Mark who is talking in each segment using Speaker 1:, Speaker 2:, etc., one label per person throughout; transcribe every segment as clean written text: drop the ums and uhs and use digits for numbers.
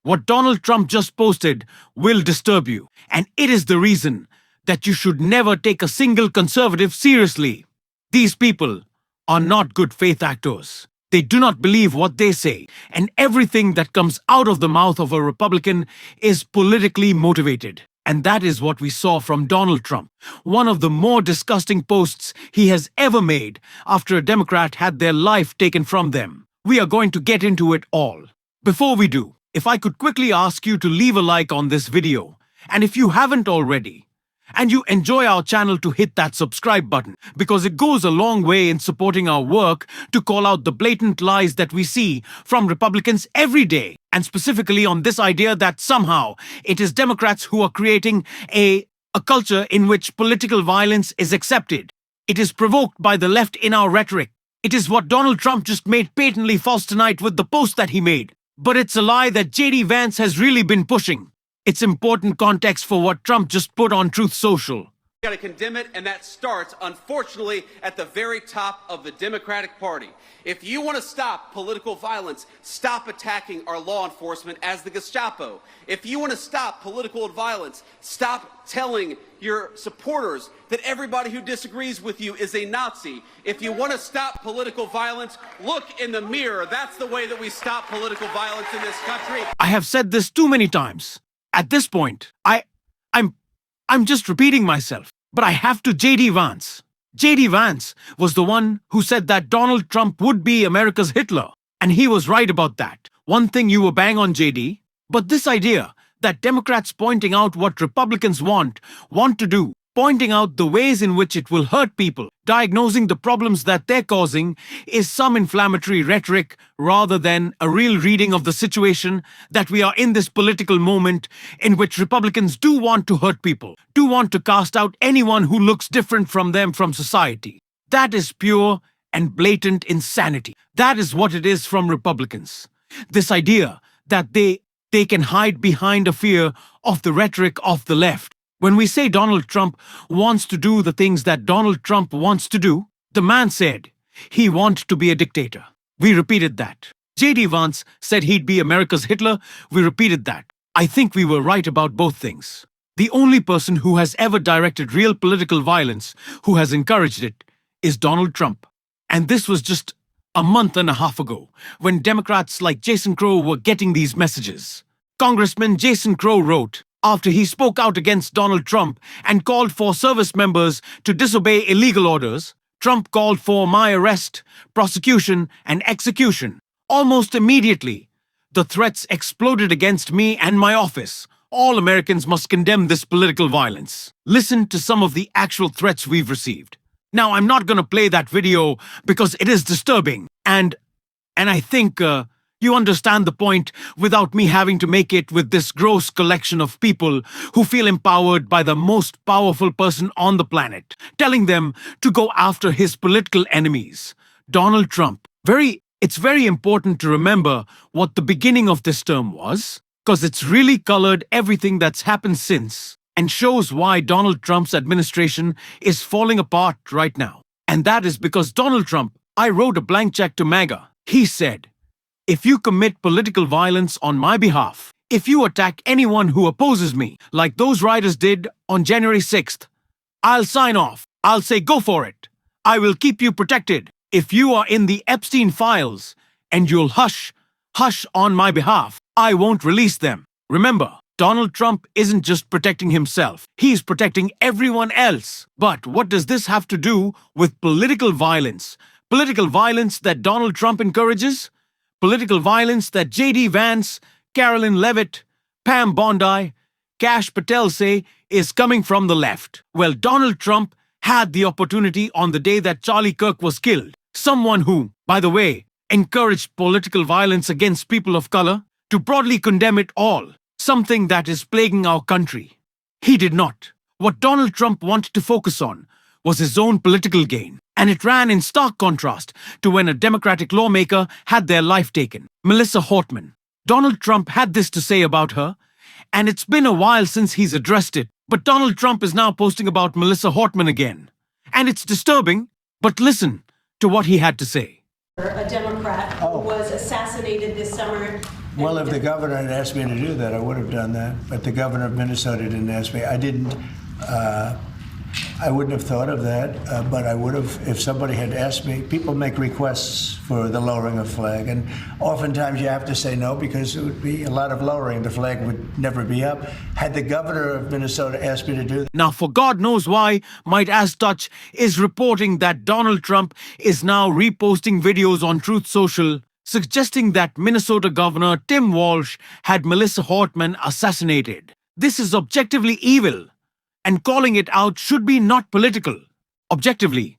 Speaker 1: What Donald Trump just posted will disturb you, and it is the reason that you should never take a single conservative seriously. These people are not good faith actors. They do not believe what they say, and everything that comes out of the mouth of a Republican is politically motivated. And that is what we saw from Donald Trump. One of the more disgusting posts he has ever made after a Democrat had their life taken from them. We are going to get into it all. Before we do, if I could quickly ask you to leave a like on this video, and if you haven't already, and you enjoy our channel, to hit that subscribe button, because it goes a long way in supporting our work to call out the blatant lies that we see from Republicans every day, and specifically on this idea that somehow it is Democrats who are creating a culture in which political violence is accepted. It is provoked by the left in our rhetoric. It is what Donald Trump just made patently false tonight with the post that he made. But it's a lie that J.D. Vance has really been pushing. It's important context for what Trump just put on Truth Social.
Speaker 2: Got to condemn it, and that starts, unfortunately, at the very top of the Democratic Party. If you want to stop political violence, stop attacking our law enforcement as the Gestapo. If you want to stop political violence, stop telling your supporters that everybody who disagrees with you is a Nazi. If you want to stop political violence, look in the mirror. That's the way that we stop political violence in this country.
Speaker 1: I have said this too many times. At this point, I'm just repeating myself, but I have to J.D. Vance. J.D. Vance was the one who said that Donald Trump would be America's Hitler, and he was right about that. One thing you were bang on, J.D., but this idea that Democrats pointing out what Republicans want to do, pointing out the ways in which it will hurt people, diagnosing the problems that they're causing, is some inflammatory rhetoric rather than a real reading of the situation that we are in this political moment in which Republicans do want to hurt people, do want to cast out anyone who looks different from them from society. That is pure and blatant insanity. That is what it is from Republicans. This idea that they can hide behind a fear of the rhetoric of the left. When we say Donald Trump wants to do the things that Donald Trump wants to do, the man said he wants to be a dictator. We repeated that. J.D. Vance said he'd be America's Hitler. We repeated that. I think we were right about both things. The only person who has ever directed real political violence, who has encouraged it, is Donald Trump. And this was just a month and a half ago, when Democrats like Jason Crow were getting these messages. Congressman Jason Crow wrote, after he spoke out against Donald Trump and called for service members to disobey illegal orders, Trump called for my arrest, prosecution, and execution. Almost immediately, the threats exploded against me and my office. All Americans must condemn this political violence. Listen to some of the actual threats we've received. Now, I'm not going to play that video because it is disturbing, and I think you understand the point without me having to make it with this gross collection of people who feel empowered by the most powerful person on the planet, telling them to go after his political enemies, Donald Trump. It's very important to remember what the beginning of this term was, because it's really colored everything that's happened since and shows why Donald Trump's administration is falling apart right now. And that is because Donald Trump, I wrote a blank check to MAGA. He said, if you commit political violence on my behalf, if you attack anyone who opposes me, like those rioters did on January 6th, I'll sign off. I'll say go for it. I will keep you protected. If you are in the Epstein files and you'll hush on my behalf, I won't release them. Remember, Donald Trump isn't just protecting himself. He's protecting everyone else. But what does this have to do with political violence? Political violence that Donald Trump encourages? Political violence that J.D. Vance, Carolyn Levitt, Pam Bondi, Kash Patel say is coming from the left. Well, Donald Trump had the opportunity on the day that Charlie Kirk was killed. Someone who, by the way, encouraged political violence against people of color, to broadly condemn it all, something that is plaguing our country. He did not. What Donald Trump wanted to focus on was his own political gain. And it ran in stark contrast to when a Democratic lawmaker had their life taken, Melissa Hortman. Donald Trump had this to say about her, and it's been a while since he's addressed it, but Donald Trump is now posting about Melissa Hortman again. And it's disturbing, but listen to what he had to say.
Speaker 3: A Democrat who was assassinated this summer Well, if the governor had asked me to do that, I would have done that. But the governor of Minnesota didn't ask me. I didn't. I wouldn't have thought of that, but I would have if somebody had asked me. People make requests for the lowering of flag, and oftentimes you have to say no because it would be a lot of lowering. The flag would never be up. Had the governor of Minnesota asked me to do that.
Speaker 1: Now, for God knows why, Might As Touch is reporting that Donald Trump is now reposting videos on Truth Social suggesting that Minnesota Governor Tim Walsh had Melissa Hortman assassinated. This is objectively evil, and calling it out should be not political. Objectively,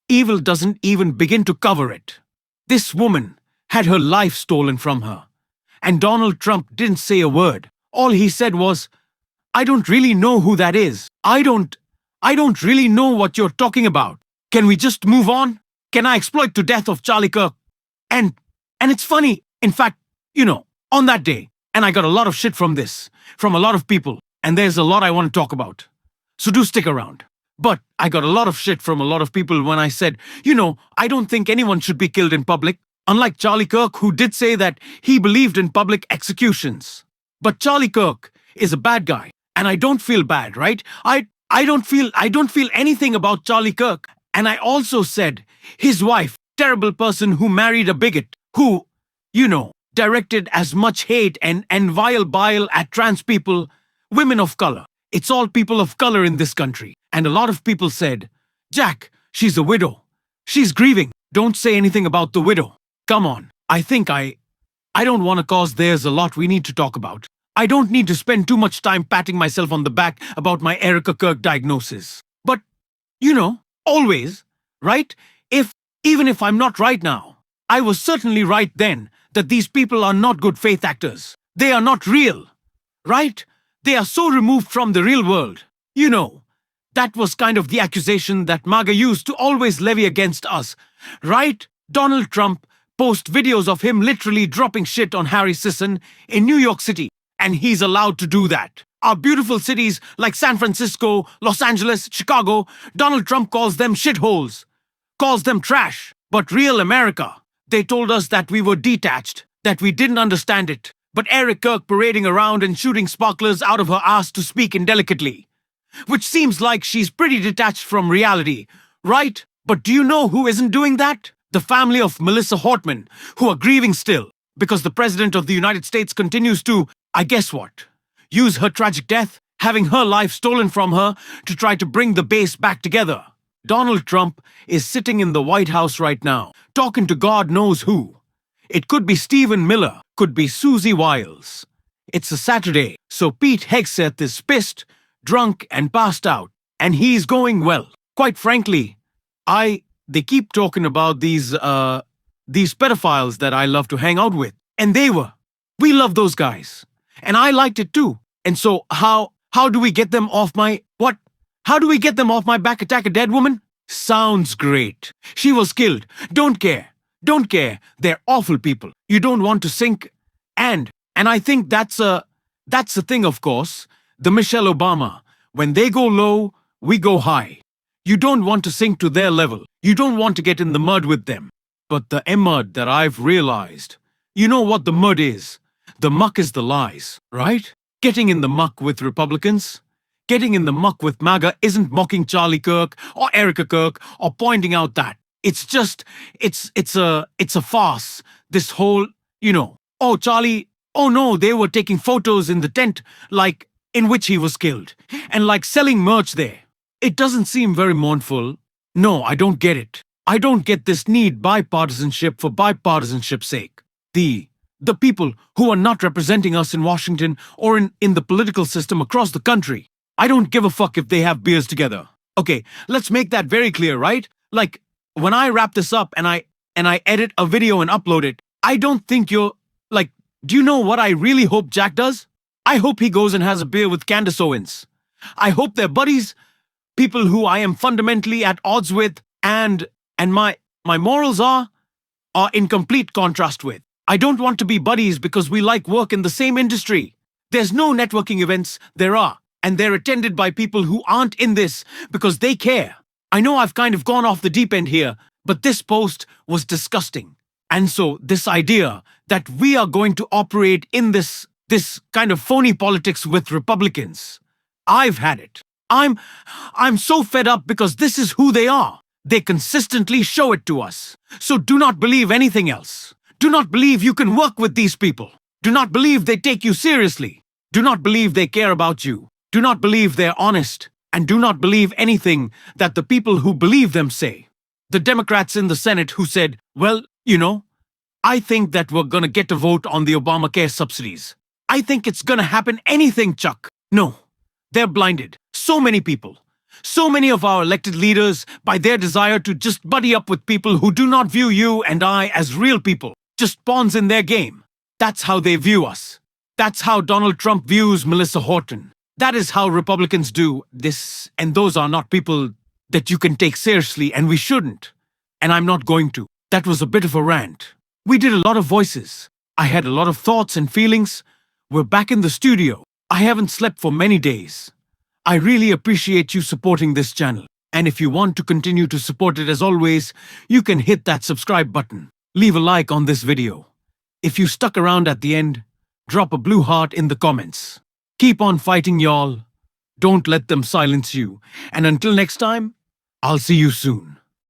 Speaker 1: evil doesn't even begin to cover it. This woman had her life stolen from her, and Donald Trump didn't say a word. All he said was, "I don't really know who that is. I don't really know what you're talking about. Can we just move on? Can I exploit to death of Charlie Kirk?" And it's funny, in fact, on that day, and I got a lot of shit from this, from a lot of people, and there's a lot I want to talk about. So do stick around. But I got a lot of shit from a lot of people when I said, I don't think anyone should be killed in public, unlike Charlie Kirk, who did say that he believed in public executions. But Charlie Kirk is a bad guy, and I don't feel bad, right? I don't feel anything about Charlie Kirk. And I also said his wife, terrible person who married a bigot, who, directed as much hate and vile bile at trans people, women of color. It's all people of color in this country. And a lot of people said, "Jack, she's a widow. She's grieving. Don't say anything about the widow." Come on. I think I don't want to cause there's a lot we need to talk about. I don't need to spend too much time patting myself on the back about my Erica Kirk diagnosis. But, always, right? Even if I'm not right now, I was certainly right then that these people are not good faith actors. They are not real, right? They are so removed from the real world. That was kind of the accusation that MAGA used to always levy against us, right? Donald Trump posts videos of him literally dropping shit on Harry Sisson in New York City, and he's allowed to do that. Our beautiful cities like San Francisco, Los Angeles, Chicago, Donald Trump calls them shitholes, calls them trash. But real America, they told us that we were detached, that we didn't understand it. But Eric Kirk parading around and shooting sparklers out of her ass to speak indelicately, which seems like she's pretty detached from reality, right? But do you know who isn't doing that? The family of Melissa Hortman, who are grieving still, because the President of the United States continues to, I guess what, use her tragic death, having her life stolen from her, to try to bring the base back together. Donald Trump is sitting in the White House right now, talking to God knows who. It could be Stephen Miller, could be Susie Wiles. It's a Saturday, so Pete Hegseth is pissed, drunk, and passed out, and he's going well. Quite frankly, they keep talking about these pedophiles that I love to hang out with, and we love those guys, and I liked it too. And so how do we get them off my what? How do we get them off my back? Attack a dead woman? Sounds great. She was killed. Don't care. Don't care. They're awful people. You don't want to sink. And I think that's the thing, of course. The Michelle Obama. When they go low, we go high. You don't want to sink to their level. You don't want to get in the mud with them. But the mud that I've realized, you know what the mud is? The muck is the lies, right? Getting in the muck with Republicans, getting in the muck with MAGA isn't mocking Charlie Kirk or Erica Kirk or pointing out that. It's just, it's a farce. This whole, oh, Charlie, oh no, they were taking photos in the tent, like, in which he was killed, and like selling merch there. It doesn't seem very mournful. No, I don't get it. I don't get this need bipartisanship for bipartisanship's sake. The people who are not representing us in Washington or in the political system across the country, I don't give a fuck if they have beers together. Okay, let's make that very clear, right? Like, when I wrap this up and I edit a video and upload it, I don't think you're, like, do you know what I really hope Jack does? I hope he goes and has a beer with Candace Owens. I hope they're buddies, people who I am fundamentally at odds with and my morals are in complete contrast with. I don't want to be buddies because we like work in the same industry. There's no networking events, there are, and they're attended by people who aren't in this because they care. I know I've kind of gone off the deep end here, but this post was disgusting. And so this idea that we are going to operate in this kind of phony politics with Republicans. I've had it. I'm so fed up because this is who they are. They consistently show it to us. So do not believe anything else. Do not believe you can work with these people. Do not believe they take you seriously. Do not believe they care about you. Do not believe they're honest. And do not believe anything that the people who believe them say. The Democrats in the Senate who said, well, I think that we're gonna get a vote on the Obamacare subsidies. I think it's gonna happen anything, Chuck. No, they're blinded. So many people. So many of our elected leaders, by their desire to just buddy up with people who do not view you and I as real people, just pawns in their game. That's how they view us. That's how Donald Trump views Melissa Horton. That is how Republicans do this, and those are not people that you can take seriously, and we shouldn't. And I'm not going to. That was a bit of a rant. We did a lot of voices. I had a lot of thoughts and feelings. We're back in the studio. I haven't slept for many days. I really appreciate you supporting this channel. And if you want to continue to support it as always, you can hit that subscribe button. Leave a like on this video. If you stuck around at the end, drop a blue heart in the comments. Keep on fighting, y'all. Don't let them silence you. And until next time, I'll see you soon.